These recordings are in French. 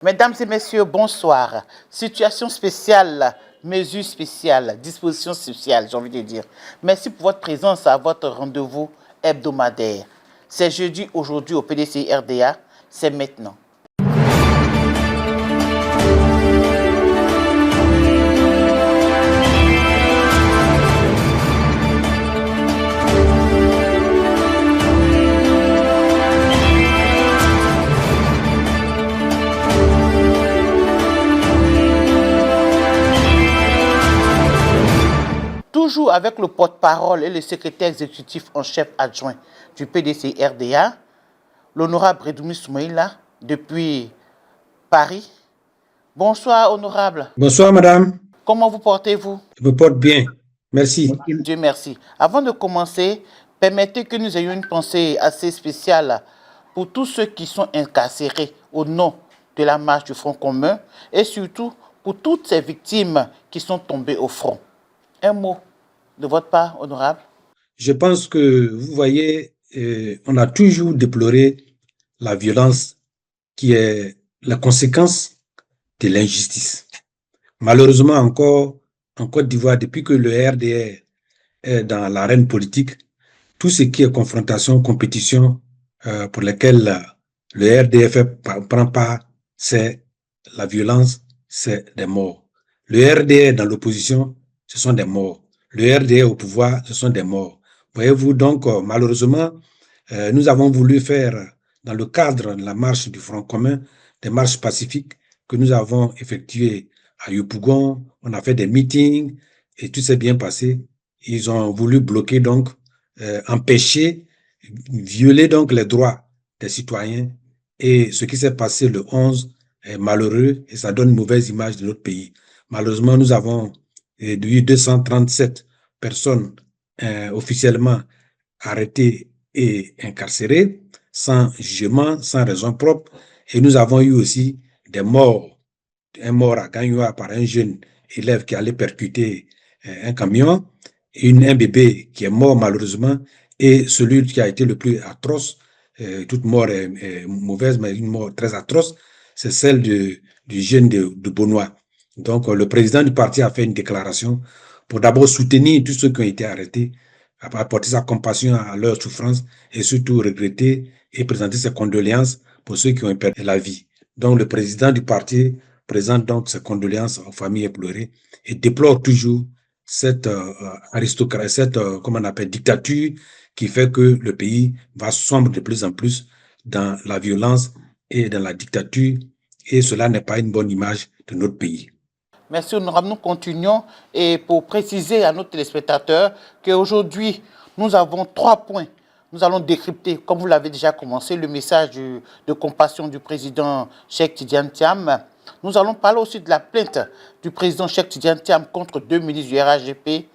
Mesdames et messieurs, bonsoir. Situation spéciale, mesures spéciales, dispositions spéciales, j'ai envie de dire. Merci pour votre présence à votre rendez-vous hebdomadaire. C'est jeudi aujourd'hui au PDC RDA, c'est maintenant. Toujours avec le porte-parole et le secrétaire exécutif en chef adjoint du PDC RDA, l'honorable Redoumi Soumaïla, depuis Paris. Bonsoir, honorable. Bonsoir, madame. Comment vous portez-vous? Je me porte bien. Merci. Dieu merci. Avant de commencer, permettez que nous ayons une pensée assez spéciale pour tous ceux qui sont incarcérés au nom de la marche du Front commun et surtout pour toutes ces victimes qui sont tombées au front. Un mot de votre part, honorable? Je pense que, vous voyez, on a toujours déploré la violence qui est la conséquence de l'injustice. Malheureusement, encore en Côte d'Ivoire, depuis que le RDR est dans l'arène politique, tout ce qui est confrontation, compétition, pour lesquelles le RDF prend part, c'est la violence, c'est des morts. Le RDR dans l'opposition, ce sont des morts. Le RDR au pouvoir, ce sont des morts. Voyez-vous, donc, malheureusement, nous avons voulu faire, dans le cadre de la marche du Front commun, des marches pacifiques que nous avons effectuées à Yopougon. On a fait des meetings et tout s'est bien passé. Ils ont voulu bloquer, donc, empêcher, violer donc les droits des citoyens. Et ce qui s'est passé le 11 est malheureux et ça donne une mauvaise image de notre pays. Malheureusement, nous avons eu 237 personnes officiellement arrêtées et incarcérées, sans jugement, sans raison propre. Et nous avons eu aussi des morts. Un mort à Gagnoa par un jeune élève qui allait percuter un camion, un bébé qui est mort malheureusement, et celui qui a été le plus atroce, toute mort est mauvaise, mais une mort très atroce, c'est celle du jeune de Bonois. Donc le président du parti a fait une déclaration pour d'abord soutenir tous ceux qui ont été arrêtés, apporter sa compassion à leur souffrance et surtout regretter et présenter ses condoléances pour ceux qui ont perdu la vie. Donc le président du parti présente donc ses condoléances aux familles éplorées et déplore toujours cette aristocratie, cette comment on appelle, dictature qui fait que le pays va sombre de plus en plus dans la violence et dans la dictature, et cela n'est pas une bonne image de notre pays. Merci, honorable. Nous continuons et pour préciser à nos téléspectateurs qu'aujourd'hui, nous avons 3 points. Nous allons décrypter, comme vous l'avez déjà commencé, le message de compassion du président Cheikh Tidiane Thiam. Nous allons parler aussi de la plainte du président Cheikh Tidiane Thiam contre 2 ministres du RHDP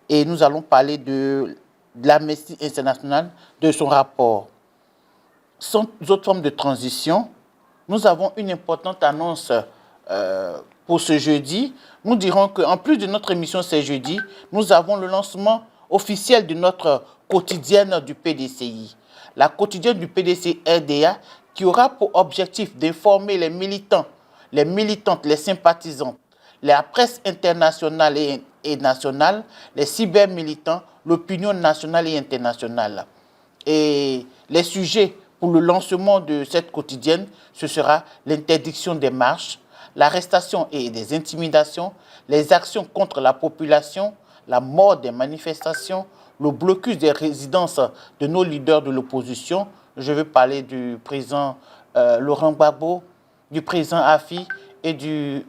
et nous allons parler de l'Amnesty International, de son rapport. Sans autre forme de transition, nous avons une importante annonce pour ce jeudi. Nous dirons qu'en plus de notre émission ce jeudi, nous avons le lancement officiel de notre quotidienne du PDCI. La quotidienne du PDC RDA qui aura pour objectif d'informer les militants, les militantes, les sympathisants, la presse internationale et nationale, les cybermilitants, l'opinion nationale et internationale. Et les sujets pour le lancement de cette quotidienne, ce sera l'interdiction des marches, l'arrestation et des intimidations, les actions contre la population, la mort des manifestations, le blocus des résidences de nos leaders de l'opposition. Je veux parler du président Laurent Gbagbo, du président Afi et du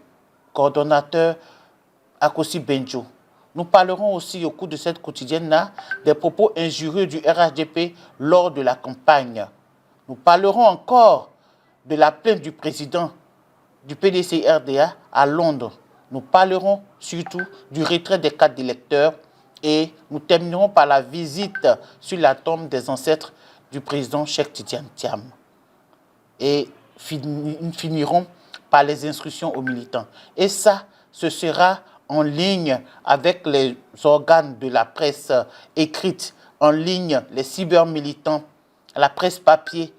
coordonnateur Akossi Benjo. Nous parlerons aussi au cours de cette quotidienne-là des propos injurieux du RHDP lors de la campagne. Nous parlerons encore de la plainte du président du PDC-RDA à Londres. Nous parlerons surtout du retrait des cartes d'électeurs et nous terminerons par la visite sur la tombe des ancêtres du président Cheikh Tidiane Thiam. Et nous finirons par les instructions aux militants. Et ça, ce sera en ligne avec les organes de la presse écrite, en ligne les cybermilitants, la presse papier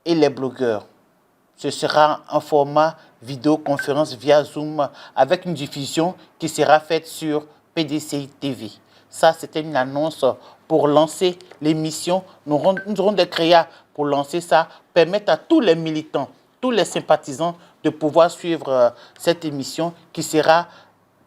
et les blogueurs. ce sera un format vidéoconférence via Zoom avec une diffusion qui sera faite sur PDCI TV. Ça, c'était une annonce pour lancer l'émission. Nous aurons des créas pour lancer ça, permettre à tous les militants, tous les sympathisants de pouvoir suivre cette émission qui sera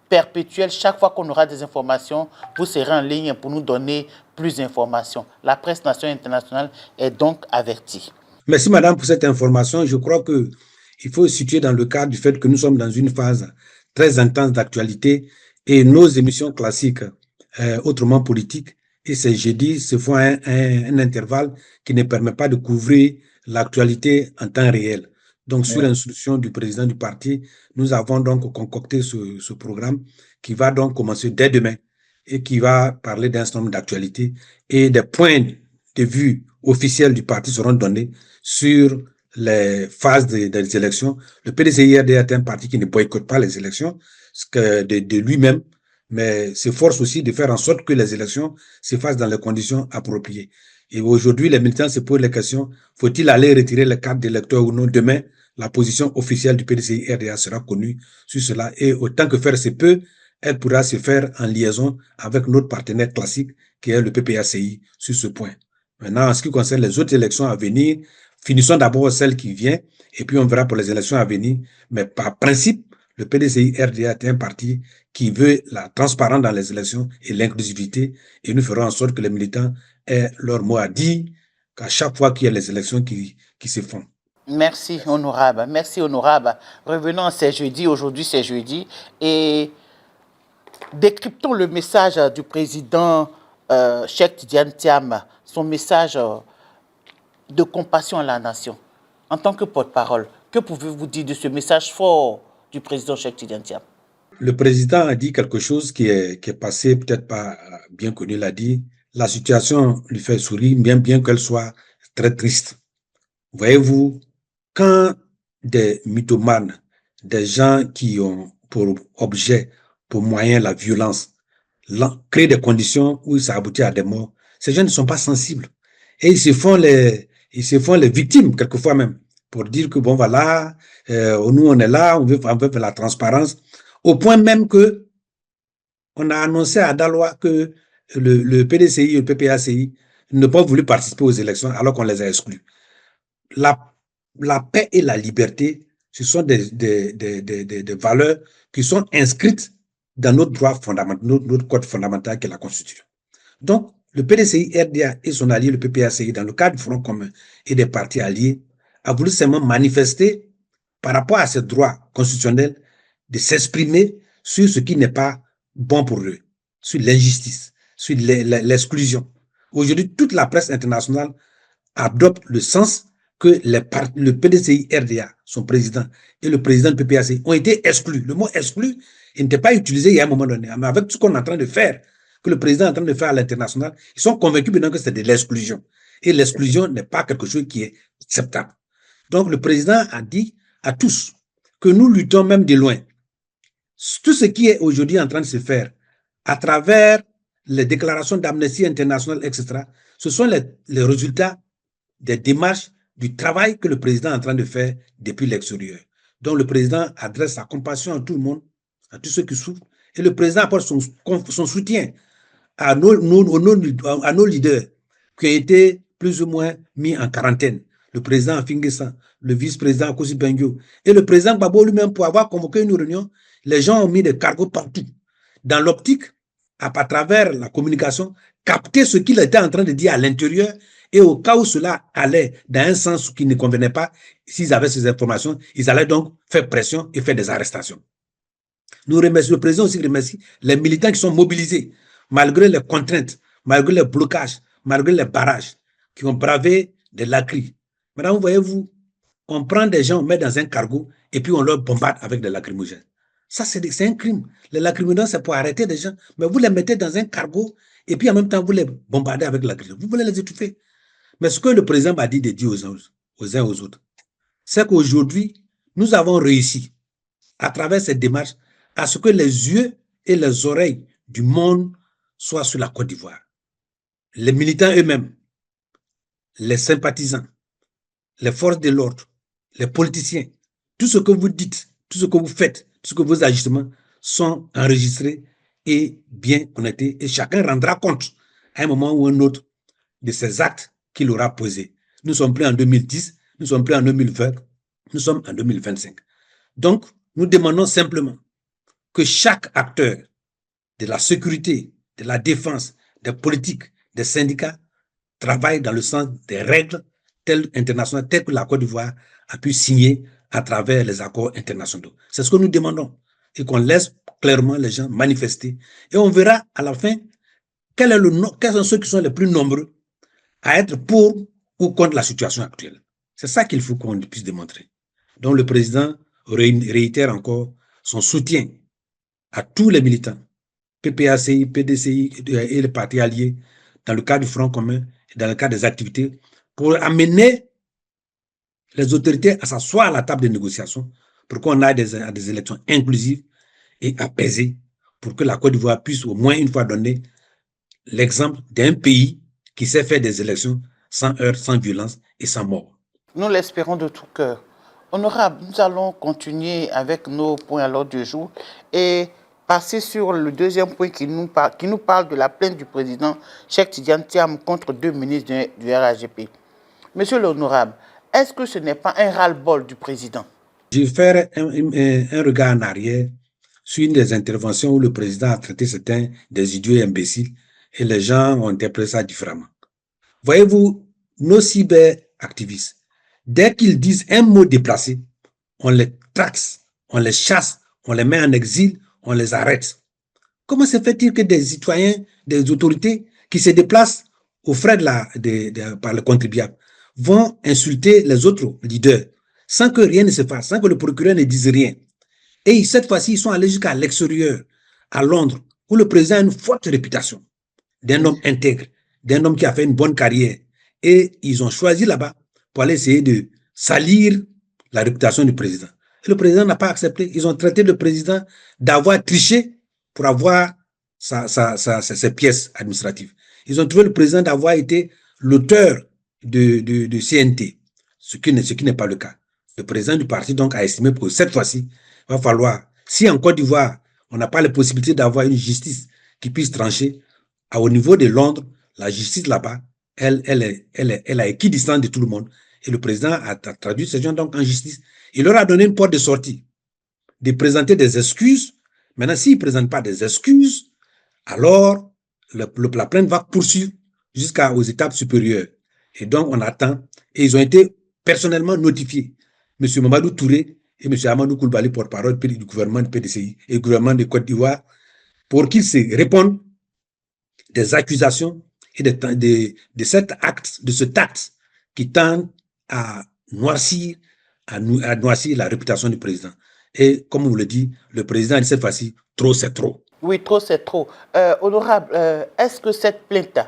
perpétuelle. Chaque fois qu'on aura des informations, vous serez en ligne pour nous donner plus d'informations. La presse nationale et internationale est donc avertie. Merci madame pour cette information. Je crois qu'il faut situer dans le cadre du fait que nous sommes dans une phase très intense d'actualité et nos émissions classiques, autrement politiques, et ces jeudis se font un intervalle qui ne permet pas de couvrir l'actualité en temps réel. Donc, sur l'instruction du président du parti, nous avons donc concocté ce programme qui va donc commencer dès demain et qui va parler d'un certain nombre d'actualités et des points de vue officiels du parti seront donnés sur les phases des élections. Le PDCI-RD est un parti qui ne boycotte pas les élections de lui-même, mais s'efforce aussi de faire en sorte que les élections se fassent dans les conditions appropriées. Et aujourd'hui, les militants se posent la question, faut-il aller retirer les cartes d'électeurs ou non? Demain, la position officielle du PDCI-RDA sera connue sur cela et autant que faire se peut, elle pourra se faire en liaison avec notre partenaire classique qui est le PPACI sur ce point. Maintenant, en ce qui concerne les autres élections à venir, finissons d'abord celle qui vient et puis on verra pour les élections à venir. Mais par principe, le PDCI-RDA est un parti qui veut la transparence dans les élections et l'inclusivité et nous ferons en sorte que les militants aient leur mot à dire qu'à chaque fois qu'il y a les élections qui se font. Merci, honorable. Merci, honorable. Revenons, c'est jeudi. Aujourd'hui, c'est jeudi. Et décryptons le message du président Cheikh Tidiane Thiam, son message de compassion à la nation. En tant que porte-parole, que pouvez-vous dire de ce message fort du président Cheikh Tidiane Thiam? Le président a dit quelque chose qui est passé, peut-être pas bien connu, il a dit, la situation lui fait sourire, bien qu'elle soit très triste. Voyez-vous, quand des mythomanes, des gens qui ont pour objet, pour moyen la violence, créent des conditions où ça aboutit à des morts, ces gens ne sont pas sensibles. Et ils se font les victimes, quelquefois même, pour dire que bon voilà, nous on est là, on veut faire la transparence, au point même que on a annoncé à Daloa que le PDCI et le PPACI n'ont pas voulu participer aux élections alors qu'on les a exclus. La paix et la liberté, ce sont des valeurs qui sont inscrites dans notre droit fondamental, notre code fondamental qui est la Constitution. Donc, le PDCI-RDA et son allié, le PPACI, dans le cadre du Front commun et des partis alliés, a voulu seulement manifester par rapport à ce droit constitutionnel de s'exprimer sur ce qui n'est pas bon pour eux, sur l'injustice, sur l'exclusion. Aujourd'hui, toute la presse internationale adopte le sens que le PDCI-RDA, son président, et le président du PPACI ont été exclus. Le mot exclu, il n'était pas utilisé il y a un moment donné. Mais avec ce qu'on est en train de faire, que le président est en train de faire à l'international, ils sont convaincus maintenant que c'est de l'exclusion. Et l'exclusion n'est pas quelque chose qui est acceptable. Donc le président a dit à tous que nous luttons même de loin. Tout ce qui est aujourd'hui en train de se faire à travers les déclarations d'Amnesty International, etc., ce sont les résultats des démarches du travail que le président est en train de faire depuis l'extérieur. Donc le président adresse sa compassion à tout le monde, à tous ceux qui souffrent, et le président apporte son soutien à nos leaders qui ont été plus ou moins mis en quarantaine. Le président Finguessan, le vice-président Akosi Bengio et le président Gbagbo lui-même pour avoir convoqué une réunion. Les gens ont mis des cargos partout. Dans l'optique, à travers la communication, capter ce qu'il était en train de dire à l'intérieur et au cas où cela allait dans un sens qui ne convenait pas, s'ils avaient ces informations, ils allaient donc faire pression et faire des arrestations. Nous remercions, le président aussi remercie les militants qui sont mobilisés, malgré les contraintes, malgré les blocages, malgré les barrages, qui ont bravé des lacrys. Maintenant, voyez-vous, on prend des gens, on met dans un cargo et puis on leur bombarde avec des lacrymogènes. Ça, c'est un crime. Les lacrymogènes, c'est pour arrêter des gens, mais vous les mettez dans un cargo et puis en même temps, vous les bombardez avec la lacrymogène. Vous voulez les étouffer. Mais ce que le président m'a dit de dire aux uns et aux autres, c'est qu'aujourd'hui, nous avons réussi, à travers cette démarche, à ce que les yeux et les oreilles du monde soient sur la Côte d'Ivoire. Les militants eux-mêmes, les sympathisants, les forces de l'ordre, les politiciens, tout ce que vous dites, tout ce que vous faites, tout ce que vos agissements sont enregistrés et bien connectés et chacun rendra compte à un moment ou un autre de ces actes qu'il aura posés. Nous sommes plus en 2010, nous sommes plus en 2020, nous sommes en 2025. Donc, nous demandons simplement que chaque acteur de la sécurité, de la défense, des politiques, des syndicats travaille dans le sens des règles internationales telles que la Côte d'Ivoire a pu signer à travers les accords internationaux. C'est ce que nous demandons et qu'on laisse clairement les gens manifester. Et on verra à la fin quels sont ceux qui sont les plus nombreux à être pour ou contre la situation actuelle. C'est ça qu'il faut qu'on puisse démontrer. Donc le président réitère encore son soutien à tous les militants, PPACI, PDCI et les partis alliés, dans le cadre du Front commun et dans le cadre des activités, pour amener les autorités à s'asseoir à la table de négociation pour qu'on aille à des élections inclusives et apaisées, pour que la Côte d'Ivoire puisse au moins une fois donner l'exemple d'un pays qui sait faire des élections sans heurts, sans violence et sans mort. Nous l'espérons de tout cœur. Honorable, nous allons continuer avec nos points à l'ordre du jour et passer sur le deuxième point qui nous parle de la plainte du président Cheikh Tidiane Thiam contre 2 ministres du RHGP. Monsieur l'honorable, est-ce que ce n'est pas un ras-le-bol du président? Je vais faire un regard en arrière sur une des interventions où le président a traité certains des idiots imbéciles et les gens ont interprété ça différemment. Voyez-vous, nos cyberactivistes, dès qu'ils disent un mot déplacé, on les taxe, on les chasse, on les met en exil, on les arrête. Comment se fait-il que des citoyens, des autorités qui se déplacent aux frais par le contribuable vont insulter les autres leaders sans que rien ne se fasse, sans que le procureur ne dise rien? Et cette fois-ci, ils sont allés jusqu'à l'extérieur, à Londres, où le président a une forte réputation d'un homme intègre, d'un homme qui a fait une bonne carrière. Et ils ont choisi là-bas pour aller essayer de salir la réputation du président. Et le président n'a pas accepté. Ils ont traité le président d'avoir triché pour avoir ses pièces administratives. Ils ont trouvé le président d'avoir été l'auteur de CNT, ce qui n'est pas le cas. Le président du parti donc a estimé que cette fois-ci, il va falloir, si en Côte d'Ivoire, on n'a pas la possibilité d'avoir une justice qui puisse trancher, au niveau de Londres, la justice là-bas, elle est équidistante de tout le monde. Et le président a traduit ces gens donc en justice. Il leur a donné une porte de sortie, de présenter des excuses. Maintenant, s'ils ne présentent pas des excuses, alors la plainte va poursuivre jusqu'aux étapes supérieures. Et donc, on attend. Et ils ont été personnellement notifiés. M. Mamadou Touré et M. Amadou Koulibaly, porte-parole du gouvernement du PDCI et du gouvernement de Côte d'Ivoire, pour qu'ils se répondent des accusations et de cet acte qui tend à noircir la réputation du président. Et comme on le dit, le président, cette fois-ci, trop c'est trop. Oui, trop c'est trop. Honorable, est-ce que cette plainte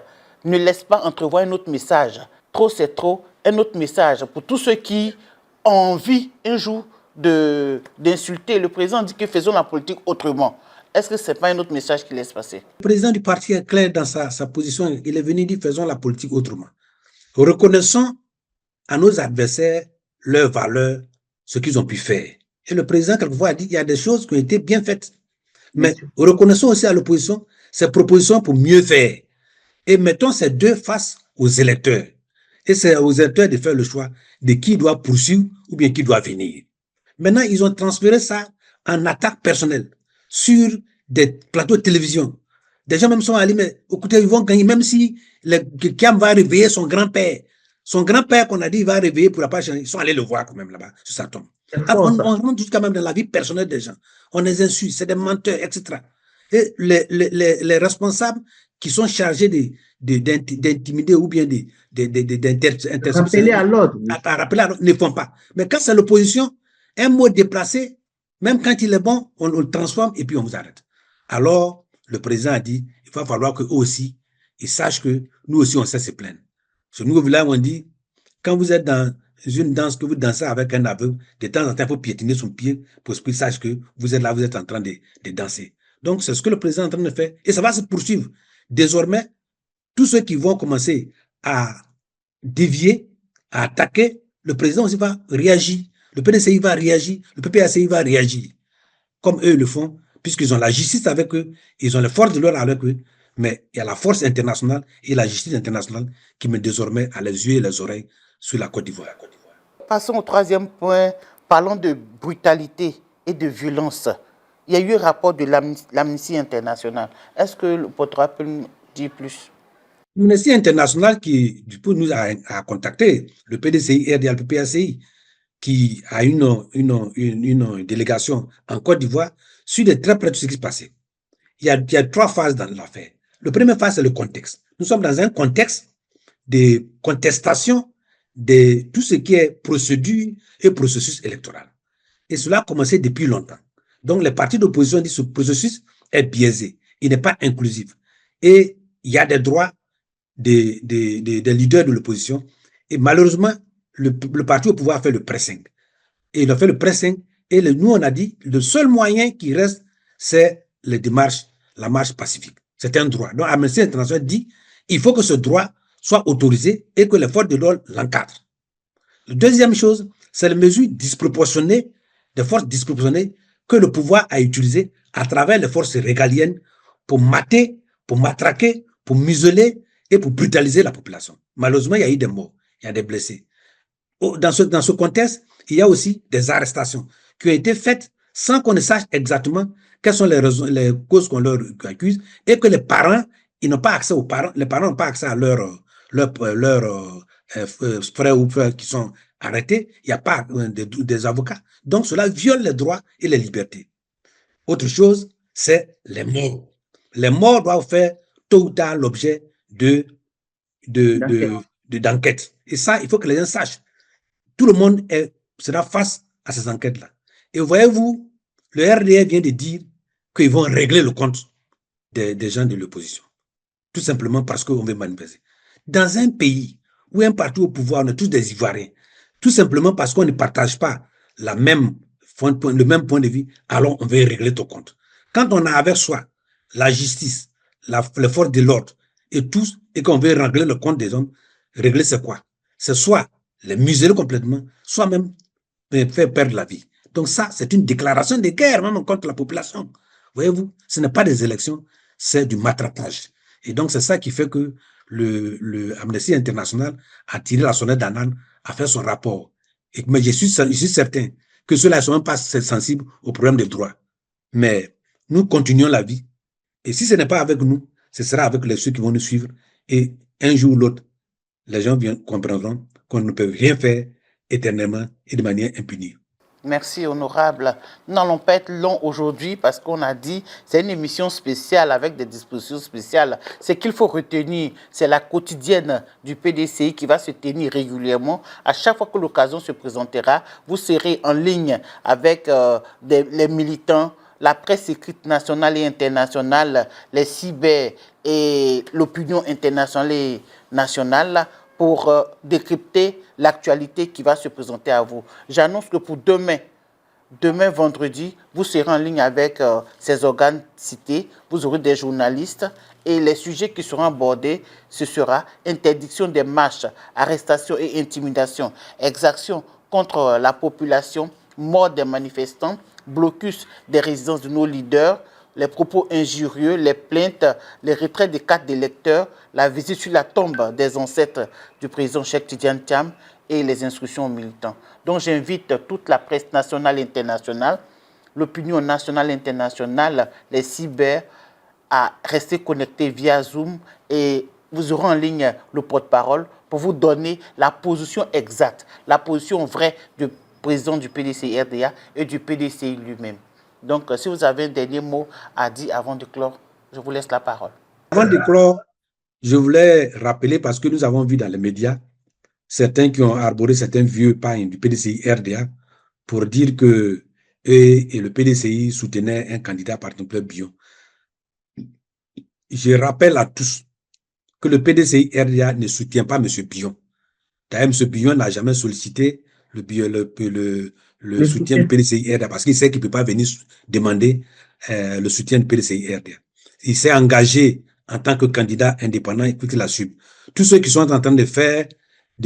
ne laisse pas entrevoir un autre message? Trop c'est trop, un autre message pour tous ceux qui ont envie un jour d'insulter. Le président dit que faisons la politique autrement. Est-ce que ce n'est pas un autre message qu'il laisse passer? Le président du parti est clair dans sa position. Il est venu dire faisons la politique autrement. Reconnaissons à nos adversaires leurs valeurs, ce qu'ils ont pu faire. Et le président, quelquefois, a dit qu'il y a des choses qui ont été bien faites. Mais reconnaissons aussi à l'opposition ses propositions pour mieux faire. Et mettons ces deux face aux électeurs. Et c'est aux électeurs de faire le choix de qui doit poursuivre ou bien qui doit venir. Maintenant, ils ont transféré ça en attaque personnelle sur des plateaux de télévision. Des gens même sont allés, mais écoutez, ils vont gagner, même si Kiam va réveiller son grand-père. Son grand-père qu'on a dit il va réveiller pour la page, ils sont allés le voir quand même là-bas, sur sa tombe. On rentre jusqu'à même dans la vie personnelle des gens. On les insulte, c'est des menteurs, etc. Et les responsables qui sont chargés d'intimider ou bien rappeler à l'ordre. Rappeler à l'ordre, ne font pas. Mais quand c'est l'opposition, un mot déplacé, même quand il est bon, on le transforme et puis on vous arrête. Alors, le président a dit, il va falloir qu'eux aussi, ils sachent que nous aussi, on sait se plaindre. Ce nouveau village, on dit, quand vous êtes dans une danse, que vous dansez avec un aveugle, de temps en temps, il faut piétiner son pied pour qu'il sache que vous êtes là, vous êtes en train de danser. Donc, c'est ce que le président est en train de faire et ça va se poursuivre. Désormais, tous ceux qui vont commencer à dévier, à attaquer, le président aussi va réagir le PDCI va réagir, le PPACI va réagir, comme eux le font, puisqu'ils ont la justice avec eux, ils ont les forces de l'ordre avec eux, mais il y a la force internationale et la justice internationale qui met désormais à les yeux et les oreilles sur la Côte d'Ivoire. Passons au troisième point, parlons de brutalité et de violence. Il y a eu un rapport de l'Amnesty International. Est-ce que le porte-parole peut nous dire plus? L'Amnesty International qui, du coup, nous a contacté, le PDCI, RDA, le PPACI, qui a une délégation en Côte d'Ivoire, suit de très près de ce qui se passait. Il y a trois phases dans l'affaire. La première phase, c'est le contexte. Nous sommes dans un contexte de contestation de tout ce qui est procédure et processus électoral. Et cela a commencé depuis longtemps. Donc, les partis d'opposition disent que ce processus est biaisé, il n'est pas inclusif. Et il y a des droits des leaders de l'opposition. Et malheureusement, le parti au pouvoir fait le pressing. Et il a fait le pressing. Et nous, on a dit, le seul moyen qui reste, c'est les démarches, la marche pacifique. C'est un droit. Donc, Amnesty International dit, il faut que ce droit soit autorisé et que les forces de l'ordre l'encadrent. La deuxième chose, c'est les mesures disproportionnées, des forces disproportionnées que le pouvoir a utilisées à travers les forces régaliennes pour mater, pour matraquer, pour museler et pour brutaliser la population. Malheureusement, il y a eu des morts, il y a des blessés. Dans ce contexte, il y a aussi des arrestations qui ont été faites sans qu'on ne sache exactement quelles sont les raisons, les causes qu'on leur accuse, et que les parents, ils n'ont pas accès aux parents, les parents n'ont pas accès à leurs frères ou frères qui sont arrêtés, il n'y a pas des avocats. Donc cela viole les droits et les libertés. Autre chose, c'est les morts. Les morts doivent faire tôt ou tard l'objet d'enquêtes. Et ça, il faut que les gens sachent. Tout le monde sera face à ces enquêtes-là. Et voyez-vous, le RDA vient de dire qu'ils vont régler le compte des gens de l'opposition. Tout simplement parce qu'on veut manifester. Dans un pays où un parti au pouvoir, on est tous des Ivoiriens, tout simplement parce qu'on ne partage pas le même point de vue, alors on veut régler ton compte. Quand on a avec soi la justice, les forces de l'ordre et tous, et qu'on veut régler le compte des hommes, régler c'est quoi? C'est soit les museler complètement, soit même faire perdre la vie. Donc ça, c'est une déclaration de guerre même contre la population. Voyez-vous, ce n'est pas des élections, c'est du matraquage. Et donc c'est ça qui fait que le Amnesty International a tiré la sonnette d'alarme, a fait son rapport. Mais je suis certain que ceux-là ne sont même pas sensibles aux problèmes des droits. Mais nous continuons la vie. Et si ce n'est pas avec nous, ce sera avec ceux qui vont nous suivre. Et un jour ou l'autre, les gens comprendront qu'on ne peut rien faire éternellement et de manière impunie. Merci, honorable. Nous n'allons pas être long aujourd'hui parce qu'on a dit c'est une émission spéciale avec des dispositions spéciales. Ce qu'il faut retenir, c'est la quotidienne du PDCI qui va se tenir régulièrement. À chaque fois que l'occasion se présentera, vous serez en ligne avec les militants, la presse écrite nationale et internationale, les cyber et l'opinion internationale et nationale pour décrypter l'actualité qui va se présenter à vous. J'annonce que pour demain vendredi, vous serez en ligne avec ces organes cités, vous aurez des journalistes et les sujets qui seront abordés, ce sera interdiction des marches, arrestation et intimidation, exactions contre la population, mort des manifestants, blocus des résidences de nos leaders, les propos injurieux, les plaintes, les retraits des cartes d'électeurs, la visite sur la tombe des ancêtres du président Cheikh Tidiane Thiam et les instructions aux militants. Donc j'invite toute la presse nationale et internationale, l'opinion nationale et internationale, les cyber, à rester connectés via Zoom et vous aurez en ligne le porte-parole pour vous donner la position exacte, la position vraie du président du PDCI-RDA et du PDCI lui-même. Donc, si vous avez un dernier mot à dire avant de clore, je vous laisse la parole. Avant de clore, je voulais rappeler, parce que nous avons vu dans les médias, certains qui ont arboré certains vieux pagnes du PDCI-RDA pour dire que eux et le PDCI soutenaient un candidat, par exemple, Bion. Je rappelle à tous que le PDCI-RDA ne soutient pas M. Bion. D'ailleurs, M. Bion n'a jamais sollicité le soutien du PDCI-RDA parce qu'il sait qu'il ne peut pas venir demander le soutien du PDCI-RDA. Il s'est engagé en tant que candidat indépendant et qu'il assume. Tous ceux qui sont en train de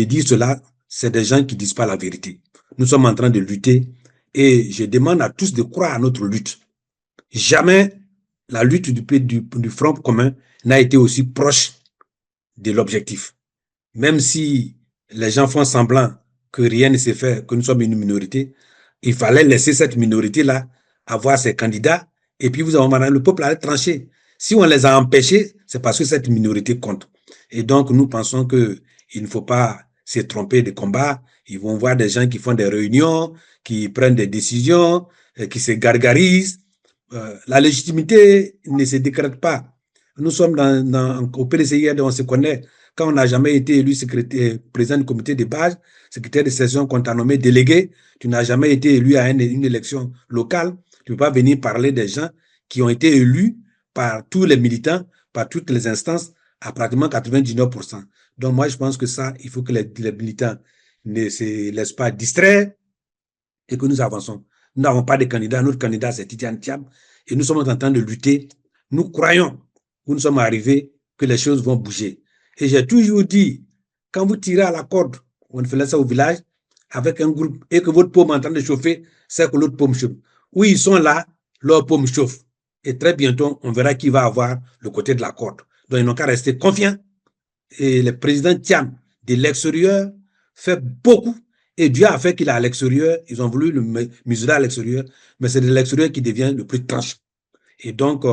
dire cela, c'est des gens qui ne disent pas la vérité. nous sommes en train de lutter et je demande à tous de croire à notre lutte. Jamais la lutte du Front commun n'a été aussi proche de l'objectif. Même si les gens font semblant que rien ne s'est fait, que nous sommes une minorité, il fallait laisser cette minorité-là avoir ses candidats et puis le peuple allait trancher. Si on les a empêchés, c'est parce que cette minorité compte. Et donc, nous pensons qu'il ne faut pas se tromper de combat. Ils vont voir des gens qui font des réunions, qui prennent des décisions, qui se gargarisent. La légitimité ne se décrète pas. Nous sommes au PDCI, on se connaît. Quand on n'a jamais été élu président du comité de base, secrétaire de session, qu'on t'a nommé délégué, tu n'as jamais été élu à une élection locale, tu ne peux pas venir parler des gens qui ont été élus par tous les militants, par toutes les instances, à pratiquement 99%. Donc moi, je pense que ça, il faut que les militants ne se laissent pas distraire et que nous avançons. Nous n'avons pas de candidat. Notre candidat, c'est Tidiane Thiam. Et nous sommes en train de lutter. Nous croyons, où nous sommes arrivés, que les choses vont bouger. Et j'ai toujours dit, quand vous tirez à la corde, on fait ça au village, avec un groupe, et que votre paume est en train de chauffer, c'est que l'autre paume chauffe. Oui, ils sont là, leur paume chauffe. Et très bientôt, on verra qui va avoir le côté de la corde. Donc, ils n'ont qu'à rester confiants. Et le président Thiam, de l'extérieur, fait beaucoup. Et Dieu a fait qu'il est à l'extérieur. Ils ont voulu le mesurer à l'extérieur, mais c'est de l'extérieur qui devient le plus tranché. Et donc,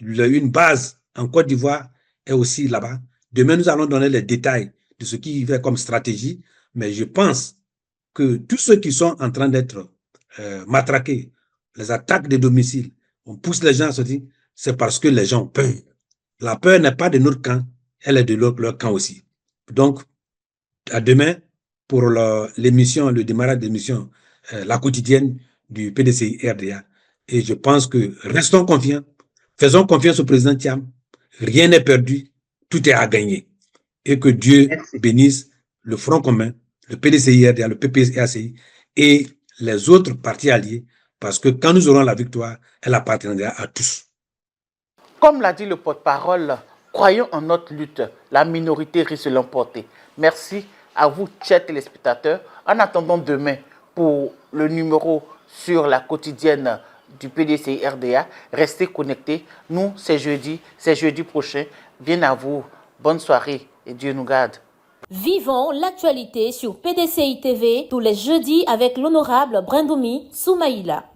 une base en Côte d'Ivoire est aussi là-bas. Demain, nous allons donner les détails de ce qui fait comme stratégie, mais je pense que tous ceux qui sont en train d'être matraqués, les attaques des domiciles, on pousse les gens à sortir, c'est parce que les gens ont peur. La peur n'est pas de notre camp, elle est de leur camp aussi. Donc, à demain, pour l'émission, le démarrage de l'émission, la quotidienne du PDCI RDA. Et je pense que restons confiants, faisons confiance au président Thiam, rien n'est perdu, tout est à gagner. Et que Dieu bénisse le Front commun, le PDCI RDA, le PPACI et les autres partis alliés, parce que quand nous aurons la victoire, elle appartiendra à tous. Comme l'a dit le porte-parole, croyons en notre lutte, la minorité risque de l'emporter. Merci à vous, chers téléspectateurs. En attendant demain pour le numéro sur la quotidienne du PDCI RDA, restez connectés. Nous, c'est jeudi prochain. Bien à vous, bonne soirée et Dieu nous garde. Vivons l'actualité sur PDCI TV tous les jeudis avec l'honorable Brindoumi Soumaïla.